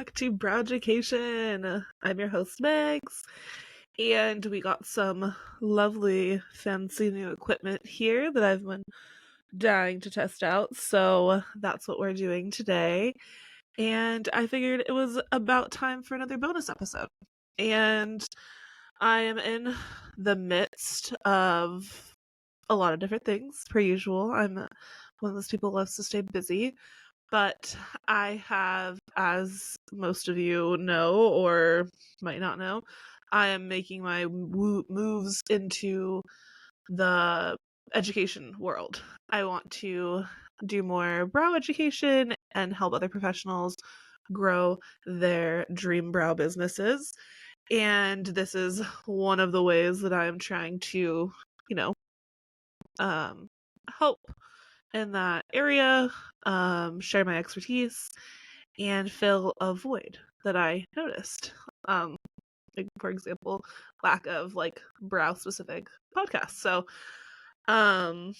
back to Brow Education. I'm your host, Megs, and we got some lovely, fancy new equipment here that I've been dying to test out, so that's what we're doing today. And I figured it was about time for another bonus episode. And I am in the midst of a lot of different things, per usual. I'm one of those people who loves to stay busy. But I have, as most of you know or might not know, I am making my moves into the education world. I want to do more brow education and help other professionals grow their dream brow businesses. And this is one of the ways that I'm trying to, you know, help in that area, share my expertise, and fill a void that I noticed. Like, for example, lack of like brow specific podcasts. So I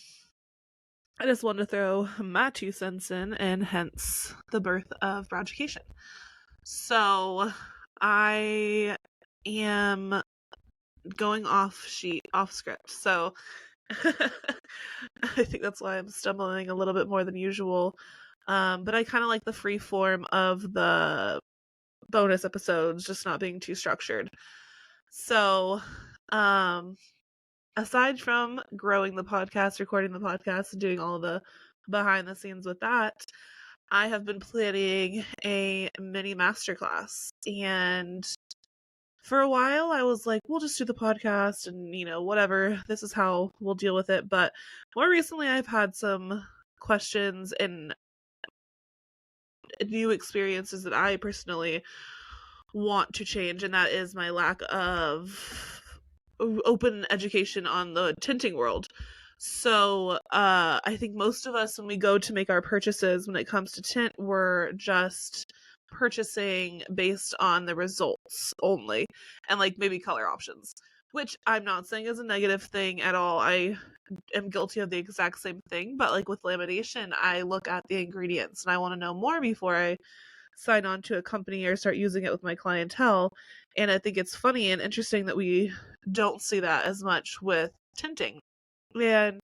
just wanted to throw my 2 cents in, and hence the birth of Brow Education. So I am going off script. So I think that's why I'm stumbling a little bit more than usual. But I kind of like the free form of the bonus episodes, just not being too structured. So, aside from growing the podcast, recording the podcast, and doing all the behind the scenes with that, I have been planning a mini masterclass. And for a while, I was like, we'll just do the podcast and, whatever. This is how we'll deal with it. But more recently, I've had some questions and new experiences that I personally want to change, and that is my lack of open education on the tinting world. So I think most of us, when we go to make our purchases when it comes to tint, we're just purchasing based on the results only, and like maybe color options, which I'm not saying is a negative thing at all. I am guilty of the exact same thing, but like with lamination, I look at the ingredients and I want to know more before I sign on to a company or start using it with my clientele. And I think it's funny and interesting that we don't see that as much with tinting. And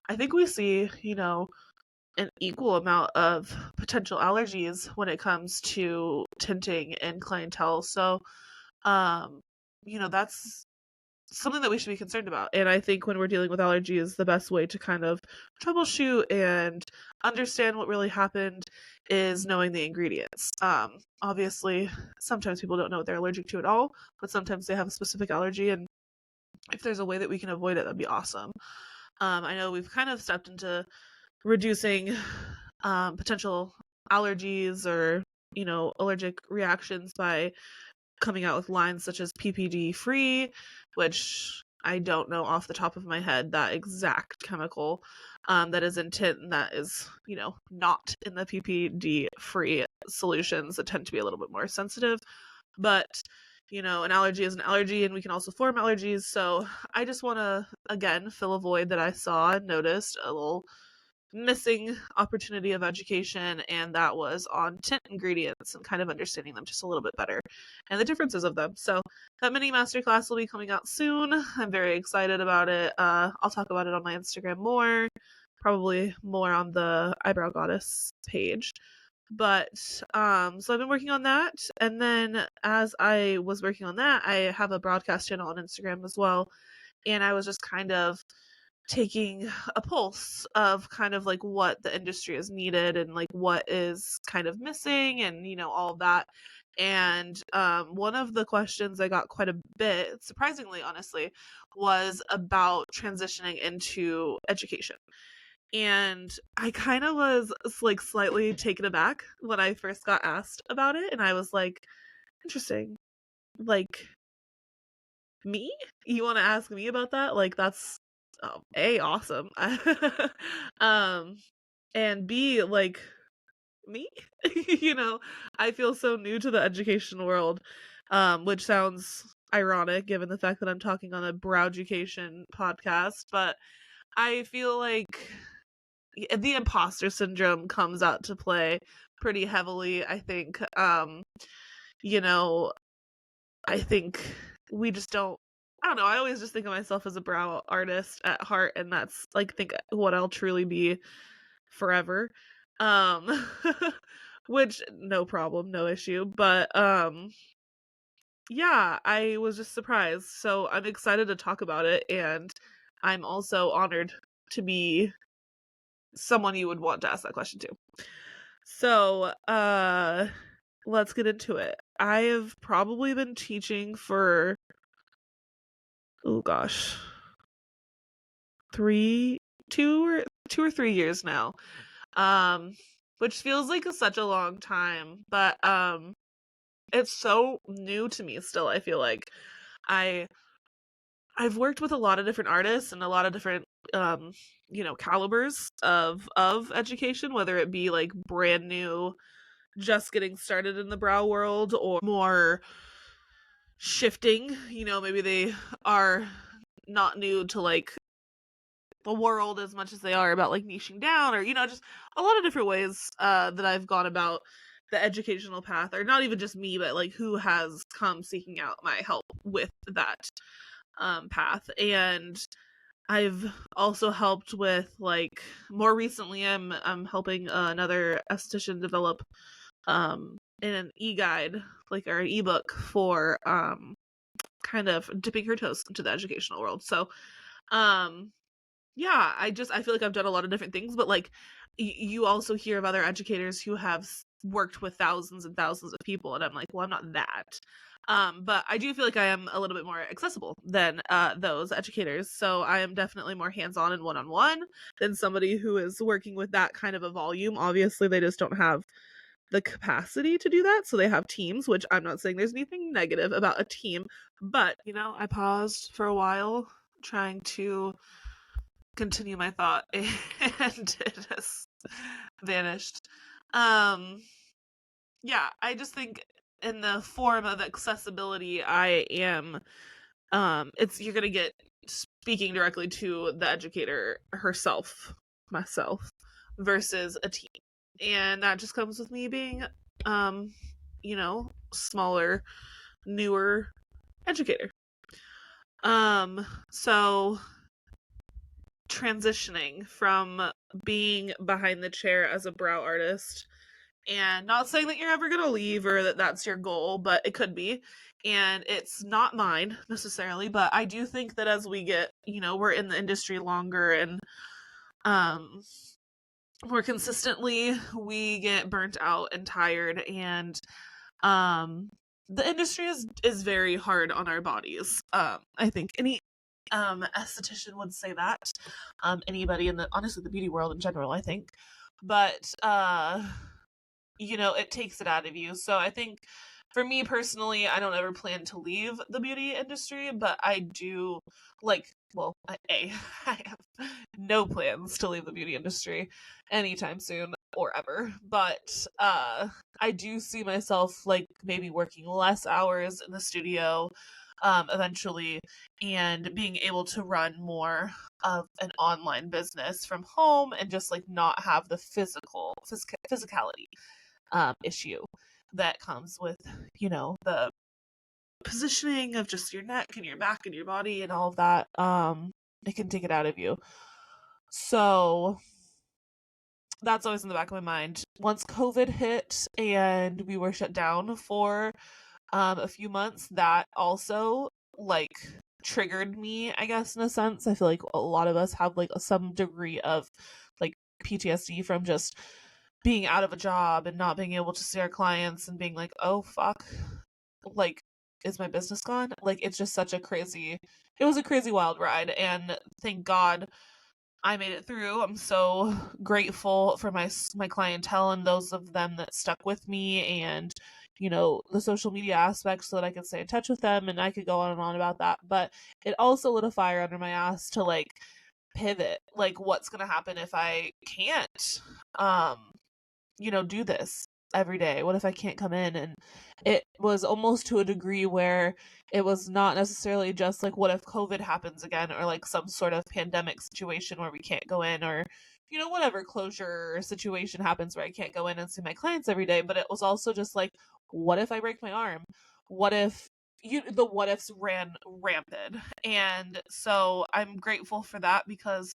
I think we see, an equal amount of potential allergies when it comes to tinting and clientele. So, that's something that we should be concerned about. And I think when we're dealing with allergies, the best way to kind of troubleshoot and understand what really happened is knowing the ingredients. Obviously, sometimes people don't know what they're allergic to at all, but sometimes they have a specific allergy, and if there's a way that we can avoid it, that'd be awesome. I know we've kind of stepped into reducing potential allergies or, allergic reactions by coming out with lines such as PPD free, which I don't know off the top of my head that exact chemical that is in tint and that is, not in the PPD free solutions that tend to be a little bit more sensitive. But, an allergy is an allergy, and we can also form allergies. So I just want to, again, fill a void that I saw and noticed, a little missing opportunity of education, and that was on tint ingredients and kind of understanding them just a little bit better and the differences of them. So that mini masterclass will be coming out soon. I'm very excited about it. I'll talk about it on my Instagram more, probably more on the Eyebrow Goddess page. But so I've been working on that, and then as I was working on that, I have a broadcast channel on Instagram as well, and I was just kind of taking a pulse of kind of like what the industry is needed and like what is kind of missing and all of that. And one of the questions I got quite a bit, surprisingly, honestly, was about transitioning into education. And I kind of was like slightly taken aback when I first got asked about it, and I was like, interesting, like, me? You want to ask me about that? Like, that's awesome. And B, like, me? I feel so new to the education world, which sounds ironic given the fact that I'm talking on a brow education podcast, but I feel like the imposter syndrome comes out to play pretty heavily, I think. you know, I think we just don't. I don't know. I always just think of myself as a brow artist at heart, and that's like think what I'll truly be forever. Um, which no problem, no issue. But yeah, I was just surprised. So I'm excited to talk about it, and I'm also honored to be someone you would want to ask that question to. So, let's get into it. I have probably been teaching for, oh gosh, 2 or 3 years now. Which feels like such a long time, but it's so new to me still. I feel like I I've worked with a lot of different artists and a lot of different calibers of education, whether it be like brand new, just getting started in the brow world, or more shifting, maybe they are not new to like the world as much as they are about like niching down, or just a lot of different ways that I've gone about the educational path, or not even just me, but like who has come seeking out my help with that path. And I've also helped with like more recently I'm helping another esthetician develop in an e-guide, like, or an ebook for kind of dipping her toes into the educational world. So yeah, I feel like I've done a lot of different things, but like you also hear of other educators who have worked with thousands and thousands of people, and I'm like, well, I'm not that. But I do feel like I am a little bit more accessible than those educators. So I am definitely more hands-on and one-on-one than somebody who is working with that kind of a volume. Obviously, they just don't have the capacity to do that. So they have teams, which I'm not saying there's anything negative about a team, but I paused for a while trying to continue my thought and it just vanished. Yeah, I just think in the form of accessibility, I am you're gonna get speaking directly to the educator herself, myself, versus a team. And that just comes with me being smaller, newer educator. So transitioning from being behind the chair as a brow artist, and not saying that you're ever going to leave or that that's your goal, but it could be. And it's not mine necessarily, but I do think that as we get, we're in the industry longer and more consistently, we get burnt out and tired, and the industry is very hard on our bodies. I think any esthetician would say that. Anybody in the beauty world in general, I think. But it takes it out of you. So I think for me personally, I don't ever plan to leave the beauty industry, but I do I have no plans to leave the beauty industry anytime soon or ever. But I do see myself like maybe working less hours in the studio eventually, and being able to run more of an online business from home and just like not have the physicality issue that comes with the positioning of just your neck and your back and your body and all of that. It can take it out of you. So that's always in the back of my mind. Once COVID hit and we were shut down for a few months, that also like triggered me, I guess, in a sense. I feel like a lot of us have like some degree of like PTSD from just being out of a job and not being able to see our clients and being like, oh fuck, like, is my business gone? Like, it's just it was a crazy wild ride, and thank God I made it through. I'm so grateful for my clientele and those of them that stuck with me, and the social media aspect, so that I could stay in touch with them, and I could go on and on about that. But it also lit a fire under my ass to like pivot, like what's gonna happen if I can't do this every day? What if I can't come in? And it was almost to a degree where it was not necessarily just like, what if COVID happens again, or like some sort of pandemic situation where we can't go in, or whatever closure situation happens where I can't go in and see my clients every day, but it was also just like, what if I break my arm? What if the what ifs ran rampant? And so I'm grateful for that because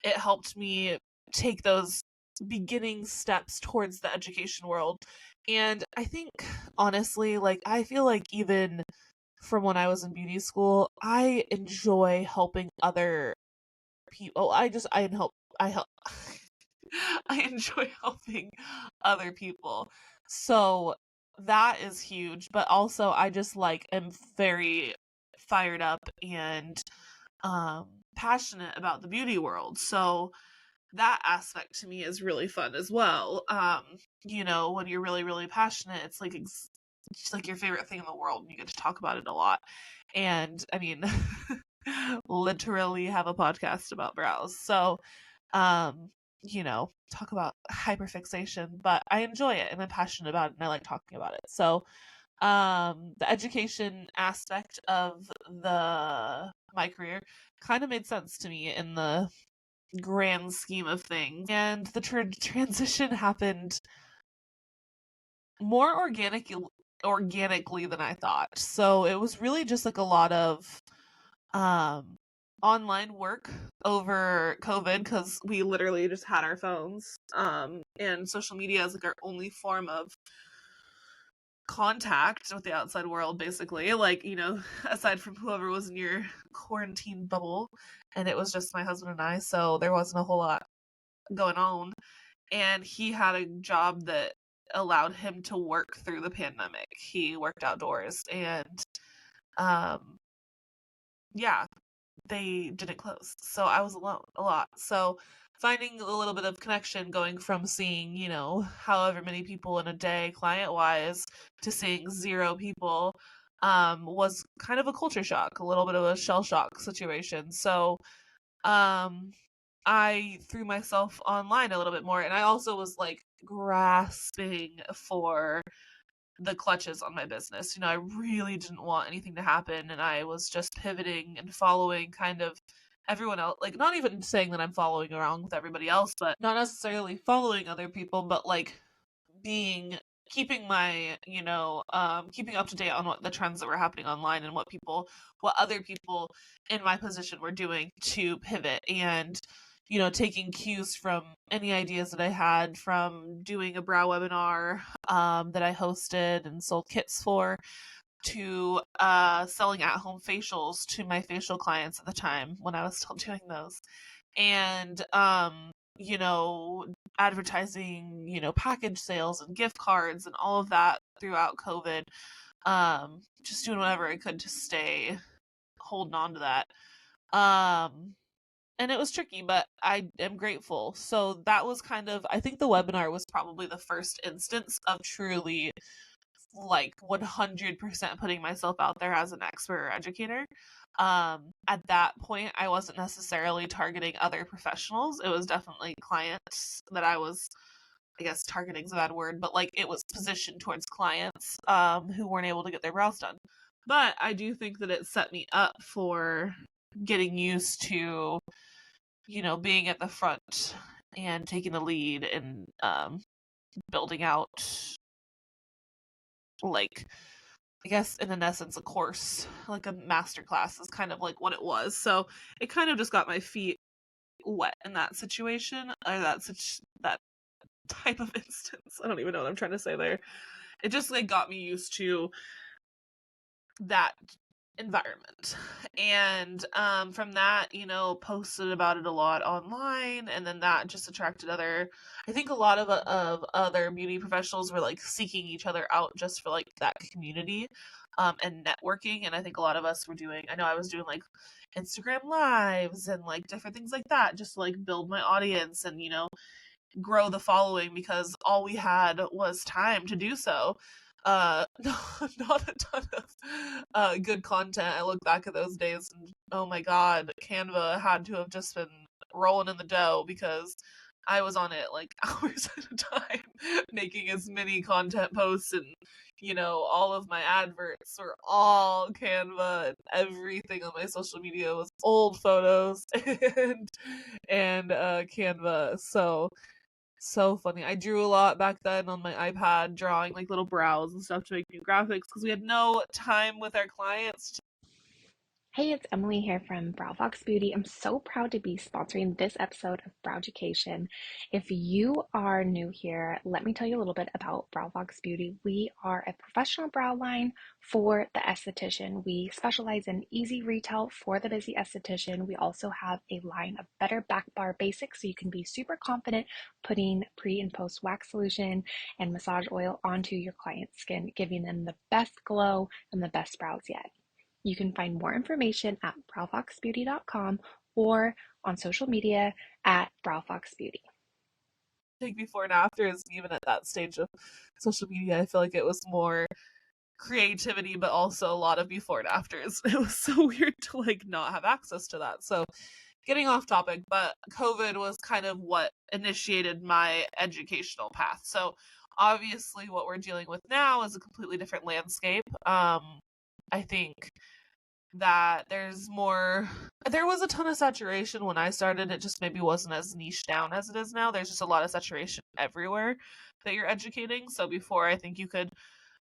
it helped me take those beginning steps towards the education world. And I think, honestly, like, I feel like even from when I was in beauty school, I enjoy helping other people. I help, I enjoy helping other people. So that is huge, but also I just like am very fired up and passionate about the beauty world. So that aspect to me is really fun as well. When you're really, really passionate, it's like it's like your favorite thing in the world and you get to talk about it a lot. And I mean, literally have a podcast about brows. So, talk about hyperfixation, but I enjoy it and I'm passionate about it and I like talking about it. So, the education aspect of my career kind of made sense to me in the grand scheme of things. And the transition happened more organically than I thought. So it was really just like a lot of online work over COVID because we literally just had our phones. And social media is like our only form of contact with the outside world, basically. Like, aside from whoever was in your quarantine bubble. And it was just my husband and I, so there wasn't a whole lot going on. And he had a job that allowed him to work through the pandemic. He worked outdoors and yeah, they didn't close. So I was alone a lot. So finding a little bit of connection going from seeing, however many people in a day client wise to seeing 0 people was kind of a culture shock, a little bit of a shell shock situation. So I threw myself online a little bit more, and I also was like grasping for the clutches on my business. I really didn't want anything to happen, and I was just pivoting and following kind of everyone else. Like, not even saying that I'm following around with everybody else, but not necessarily following other people, but like keeping my keeping up to date on what the trends that were happening online and what other people in my position were doing to pivot, and taking cues from any ideas that I had from doing a brow webinar that I hosted and sold kits for, to selling at-home facials to my facial clients at the time when I was still doing those, and advertising, package sales and gift cards and all of that throughout COVID. Just doing whatever I could to stay holding on to that. And it was tricky, but I am grateful. So that was I think the webinar was probably the first instance of truly like 100% putting myself out there as an expert or educator. At that point, I wasn't necessarily targeting other professionals. It was definitely clients that I was, I guess targeting is a bad word, but like it was positioned towards clients who weren't able to get their brows done. But I do think that it set me up for getting used to, being at the front and taking the lead and building out, like, I guess in an essence, a course, like a master class is kind of like what it was. So it kind of just got my feet wet in that situation, or that type of instance. I don't even know what I'm trying to say there. It just like got me used to that environment, and from that, posted about it a lot online, and then that just attracted I think a lot of other beauty professionals were like seeking each other out just for like that community and networking. And I think a lot of us were I know I was doing like Instagram lives and like different things like that just to like build my audience and grow the following, because all we had was time to do so. Not a ton of good content. I look back at those days and oh my god, Canva had to have just been rolling in the dough because I was on it like hours at a time making as many content posts and all of my adverts were all Canva, and everything on my social media was old photos and Canva. So funny. I drew a lot back then on my iPad, drawing like little brows and stuff to make new graphics because we had no time with our clients. Hey, it's Emily here from Brow Fox Beauty. I'm so proud to be sponsoring this episode of Brow Education. If you are new here, let me tell you a little bit about Brow Fox Beauty. We are a professional brow line for the esthetician. We specialize in easy retail for the busy esthetician. We also have a line of better back bar basics so you can be super confident putting pre and post wax solution and massage oil onto your client's skin, giving them the best glow and the best brows yet. You can find more information at browfoxbeauty.com or on social media at browfoxbeauty. Like before and afters, even at that stage of social media, I feel like it was more creativity, but also a lot of before and afters. It was so weird to like not have access to that. So getting off topic, but COVID was kind of what initiated my educational path. So obviously what we're dealing with now is a completely different landscape. I think that there was a ton of saturation when I started. It just maybe wasn't as niche down as it is now. There's just a lot of saturation everywhere that you're educating. So before, I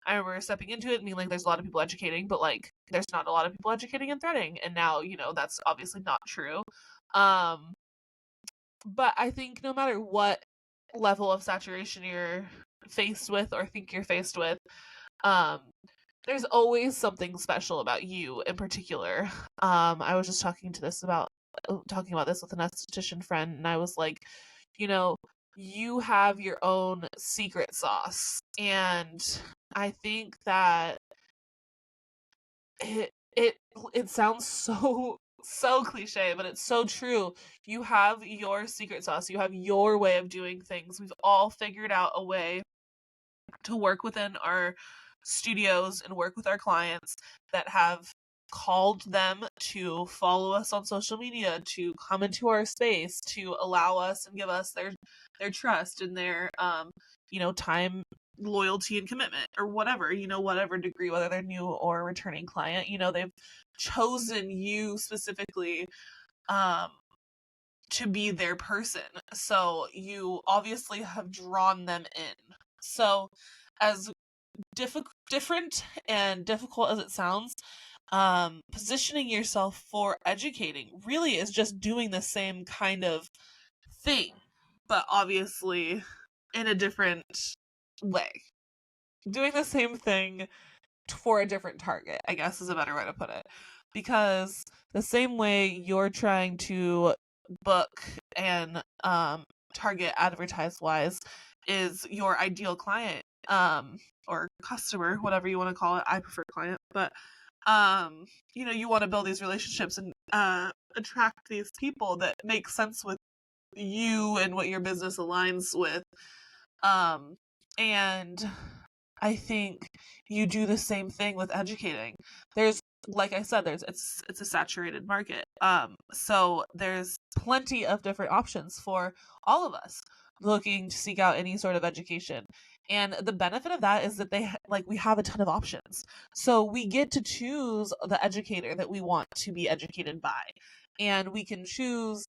remember stepping into it and being like, there's a lot of people educating, but like there's not a lot of people educating in threading. And now, that's obviously not true. But I think no matter what level of saturation you're faced with or think you're faced with, um there's always something special about you in particular. I was just talking about this with an esthetician friend, and I was like, you have your own secret sauce. And I think that it sounds so cliche, but it's so true. You have your secret sauce. You have your way of doing things. We've all figured out a way to work within our studios and work with our clients that have called them to follow us on social media, to come into our space, to allow us and give us their trust and their time, loyalty, and commitment, or whatever, whatever degree, whether they're new or a returning client. They've chosen you specifically to be their person. So you obviously have drawn them in. So as different and difficult as it sounds, positioning yourself for educating really is just doing the same kind of thing, but obviously in a different way. Doing the same thing for a different target, I guess, is a better way to put it. Because the same way you're trying to book and target advertise wise is your ideal client, or customer, whatever you want to call it. I prefer client, but you want to build these relationships and attract these people that make sense with you and what your business aligns with. And I think you do the same thing with educating. There's, like I said, it's a saturated market. So there's plenty of different options for all of us looking to seek out any sort of education. And the benefit of that is that we have a ton of options. So we get to choose the educator that we want to be educated by. And we can choose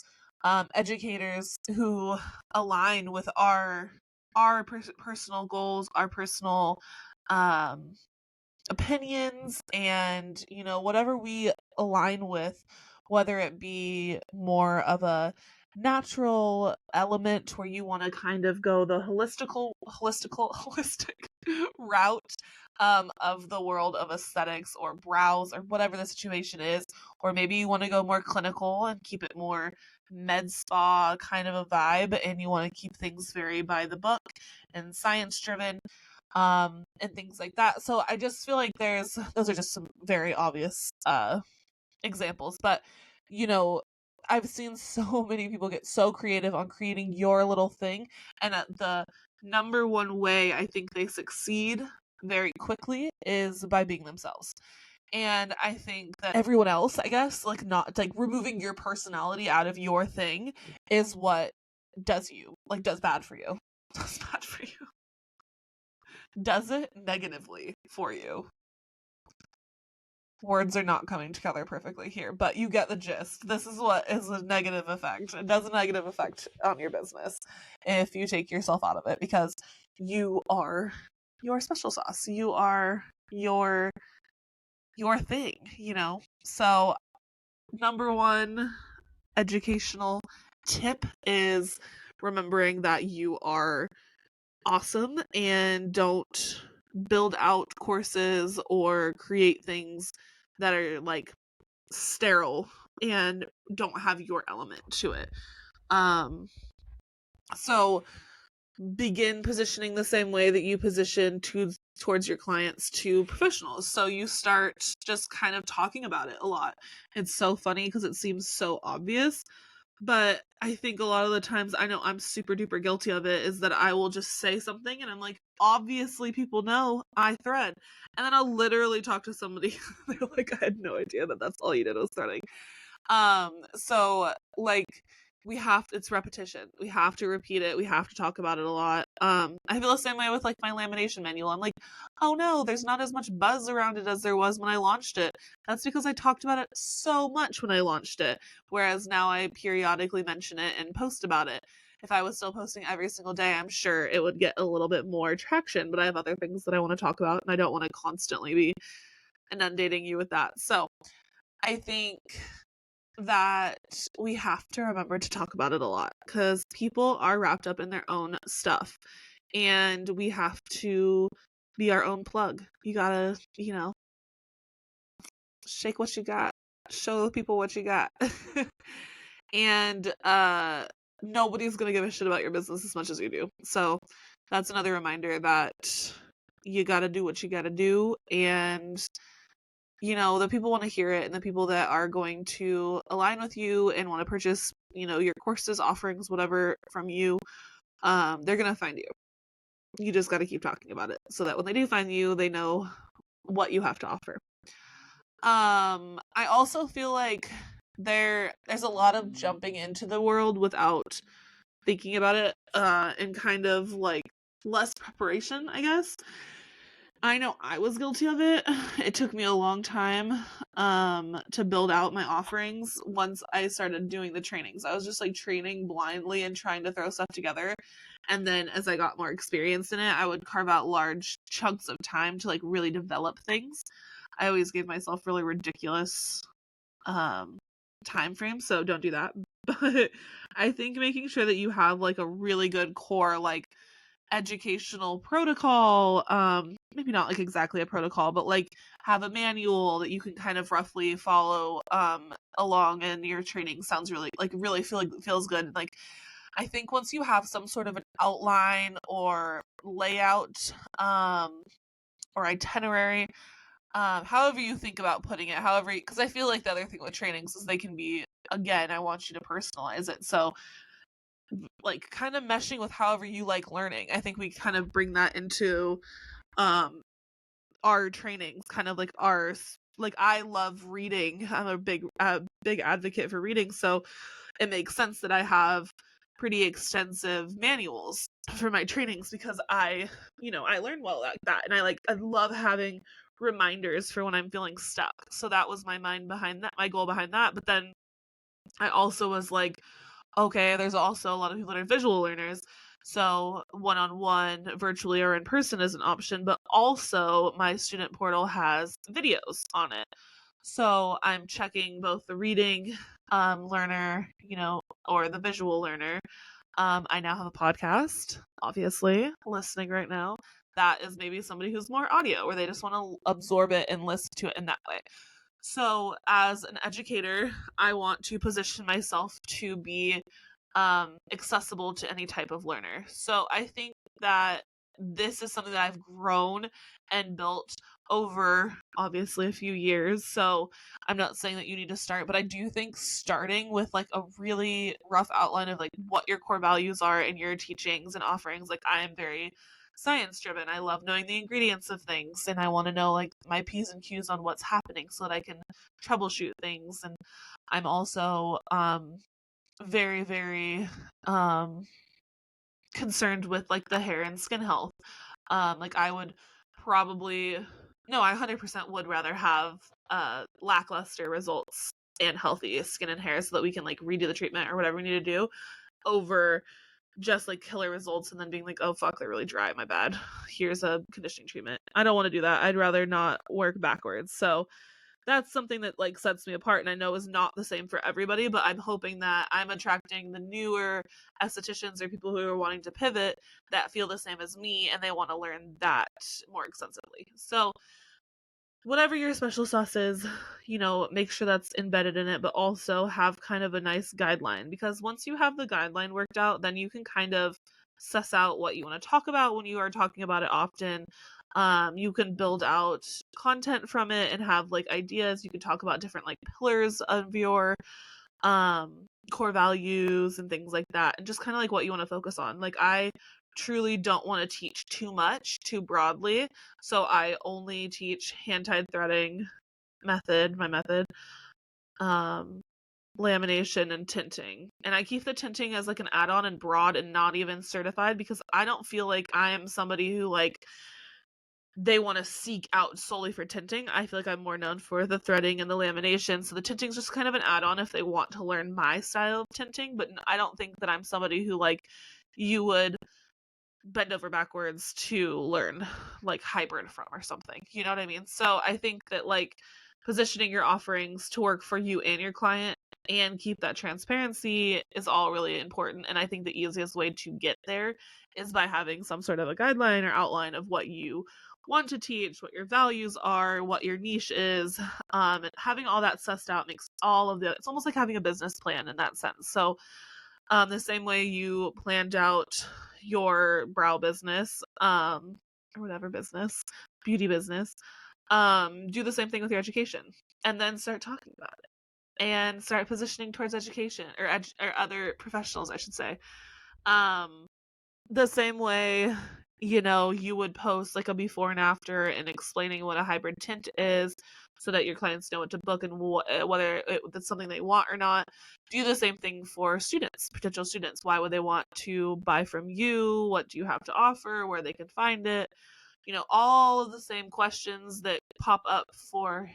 educators who align with our personal goals, our personal opinions, and whatever we align with, whether it be more of a natural element where you want to kind of go the holistic route of the world of aesthetics or brows or whatever the situation is, or maybe you want to go more clinical and keep it more med spa kind of a vibe, and you want to keep things very by the book and science driven, and things like that. So I just feel like those are just some very obvious examples, but I've seen so many people get so creative on creating your little thing, and the number one way I think they succeed very quickly is by being themselves. And I think that everyone else, I guess, not removing your personality out of your thing is what does bad for you. Does bad for you. does it negatively for you. Words are not coming together perfectly here, but you get the gist. This is what is a negative effect. It does a negative effect on your business if you take yourself out of it, because you are your special sauce. You are your thing, you know? So, number one educational tip is remembering that you are awesome, and don't build out courses or create things that are like sterile and don't have your element to it. So begin positioning the same way that you position towards your clients to professionals. So you start just kind of talking about it a lot. It's so funny because it seems so obvious, but I think a lot of the times, I know I'm super duper guilty of it, is that I will just say something and I'm like, obviously people know I thread. And then I'll literally talk to somebody. They're like, I had no idea that that's all you did was threading. So like, it's repetition. We have to repeat it. We have to talk about it a lot. I feel the same way with like my lamination manual. I'm like, oh no, there's not as much buzz around it as there was when I launched it. That's because I talked about it so much when I launched it. Whereas now I periodically mention it and post about it. If I was still posting every single day, I'm sure it would get a little bit more traction, but I have other things that I want to talk about, and I don't want to constantly be inundating you with that. So I think that we have to remember to talk about it a lot, because people are wrapped up in their own stuff, and we have to be our own plug. You gotta, shake what you got, show people what you got. And nobody's gonna give a shit about your business as much as you do. So that's another reminder that you gotta do what you gotta do, and the people want to hear it, and the people that are going to align with you and want to purchase, your courses, offerings, whatever from you, they're going to find you. You just got to keep talking about it so that when they do find you, they know what you have to offer. I also feel like there's a lot of jumping into the world without thinking about it, and kind of like less preparation, I guess. I know I was guilty of it. It took me a long time to build out my offerings once I started doing the trainings. I was just like training blindly and trying to throw stuff together. And then as I got more experience in it, I would carve out large chunks of time to like really develop things. I always gave myself really ridiculous time frames, so don't do that. But I think making sure that you have like a really good core, like educational protocol, maybe not like exactly a protocol, but like have a manual that you can kind of roughly follow along in your training, sounds really feels good. Like, I think once you have some sort of an outline or layout, or itinerary, however you think about putting it, because I feel like the other thing with trainings is they can be, again, I want you to personalize it. So like kind of meshing with however you like learning. I think we kind of bring that into our trainings, kind of like ours. Like, I love reading. I'm a big advocate for reading, so it makes sense that I have pretty extensive manuals for my trainings, because I learn well like that, and I love having reminders for when I'm feeling stuck. So that was my goal behind that. But then I also was like, okay, there's also a lot of people that are visual learners. So one-on-one, virtually or in person, is an option, but also my student portal has videos on it. So I'm checking both the reading learner, or the visual learner. I now have a podcast, obviously, listening right now. That is maybe somebody who's more audio, where they just want to absorb it and listen to it in that way. So as an educator, I want to position myself to be accessible to any type of learner. So I think that this is something that I've grown and built over, obviously, a few years. So I'm not saying that you need to start, but I do think starting with like a really rough outline of like what your core values are in your teachings and offerings. Like, I am very science driven. I love knowing the ingredients of things, and I want to know like my P's and Q's on what's happening so that I can troubleshoot things. And I'm also very, very concerned with like the hair and skin health. Like I would probably no, I 100% would rather have lackluster results and healthy skin and hair so that we can like redo the treatment or whatever we need to do over just like killer results and then being like, oh fuck, they're really dry, my bad. Here's a conditioning treatment. I don't want to do that. I'd rather not work backwards. So that's something that like sets me apart and I know is not the same for everybody, but I'm hoping that I'm attracting the newer estheticians or people who are wanting to pivot that feel the same as me and they want to learn that more extensively. So whatever your special sauce is, make sure that's embedded in it, but also have kind of a nice guideline because once you have the guideline worked out, then you can kind of suss out what you want to talk about when you are talking about it often. You can build out content from it and have like ideas. You can talk about different like pillars of your core values and things like that, and just kind of like what you want to focus on. Like I truly don't want to teach too much too broadly, so I only teach hand-tied threading my method, um lamination and tinting, and I keep the tinting as like an add-on and broad and not even certified because I don't feel like I am somebody who like they want to seek out solely for tinting. I feel like I'm more known for the threading and the lamination. So the tinting's just kind of an add-on if they want to learn my style of tinting, but I don't think that I'm somebody who like you would bend over backwards to learn like hybrid from or something. You know what I mean? So I think that like positioning your offerings to work for you and your client and keep that transparency is all really important. And I think the easiest way to get there is by having some sort of a guideline or outline of what you want to teach, what your values are, what your niche is. And having all that sussed out makes all of it's almost like having a business plan in that sense. So the same way you planned out your brow business, or whatever business, beauty business, do the same thing with your education and then start talking about it and start positioning towards education or other professionals, I should say. Um, the same way, you would post like a before and after and explaining what a hybrid tint is so that your clients know what to book and whether that's something they want or not. Do the same thing for students, potential students. Why would they want to buy from you? What do you have to offer? Where they can find it? All of the same questions that pop up for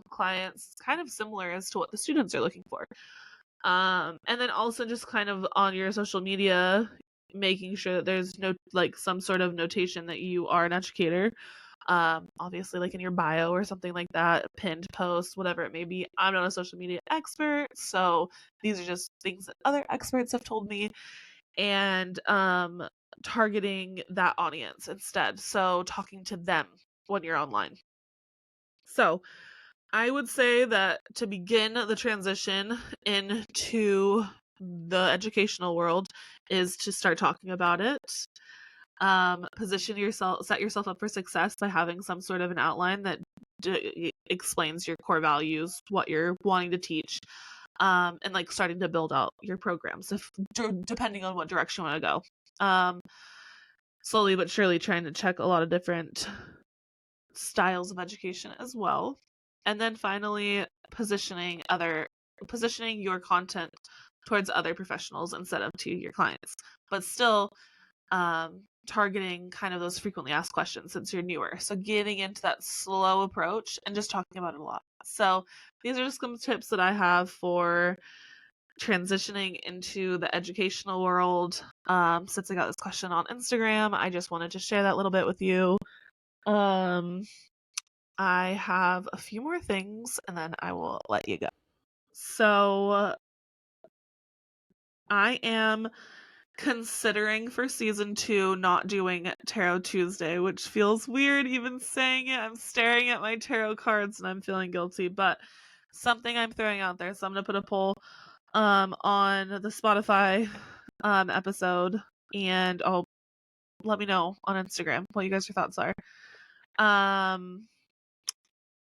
clients, kind of similar as to what the students are looking for. And then also just kind of on your social media, making sure that there's no like some sort of notation that you are an educator. Obviously like in your bio or something like that, pinned post, whatever it may be. I'm not a social media expert, so these are just things that other experts have told me. And targeting that audience instead. So talking to them when you're online. So I would say that to begin the transition into the educational world is to start talking about it. Set yourself up for success by having some sort of an outline that explains your core values, what you're wanting to teach, and like starting to build out your programs depending on what direction you want to go. Slowly but surely trying to check a lot of different styles of education as well. And then finally positioning your content towards other professionals instead of to your clients, but still targeting kind of those frequently asked questions since you're newer. So getting into that slow approach and just talking about it a lot. So these are just some tips that I have for transitioning into the educational world. Since I got this question on Instagram, I just wanted to share that little bit with you. I have a few more things and then I will let you go. So I am considering for season 2 not doing Tarot Tuesday, which feels weird even saying it. I'm staring at my tarot cards and I'm feeling guilty, but something I'm throwing out there. So I'm going to put a poll on the Spotify episode, and I'll let me know on Instagram what you guys' your thoughts are.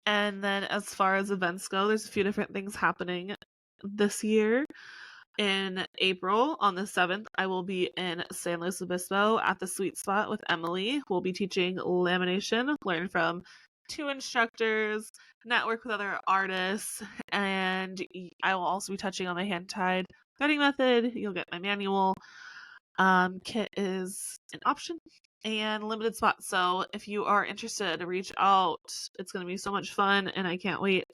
And then as far as events go, there's a few different things happening this year. In April, on the 7th, I will be in San Luis Obispo at the Sweet Spot with Emily. We'll be teaching lamination, learn from 2 instructors, network with other artists, and I will also be touching on my hand-tied threading method. You'll get my manual. Kit is an option, and limited spots. So if you are interested, reach out. It's going to be so much fun, and I can't wait.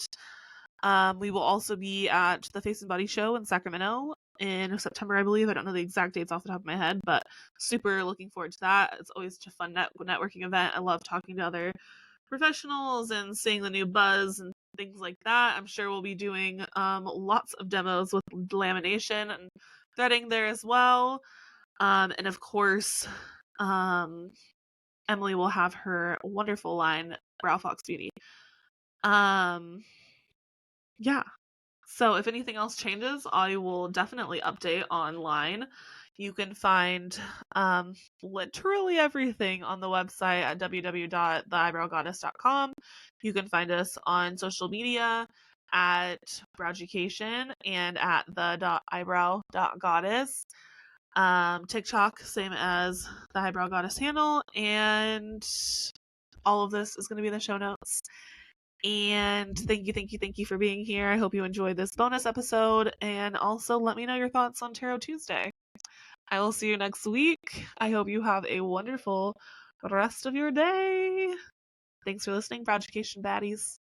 We will also be at the Face and Body Show in Sacramento in September, I believe. I don't know the exact dates off the top of my head, but super looking forward to that. It's always such a fun networking event. I love talking to other professionals and seeing the new buzz and things like that. I'm sure we'll be doing lots of demos with lamination and threading there as well. And of course, Emily will have her wonderful line, Brow Fox Beauty. Yeah. So if anything else changes, I will definitely update online. You can find literally everything on the website at www.theeyebrowgoddess.com. You can find us on social media at Browducation and at the.eyebrow.goddess. TikTok, same as the Eyebrow Goddess handle, and all of this is going to be in the show notes. And thank you for being here. I hope you enjoyed this bonus episode, and also let me know your thoughts on Tarot Tuesday. I will see you next week. I hope you have a wonderful rest of your day. Thanks for listening, Browducation baddies.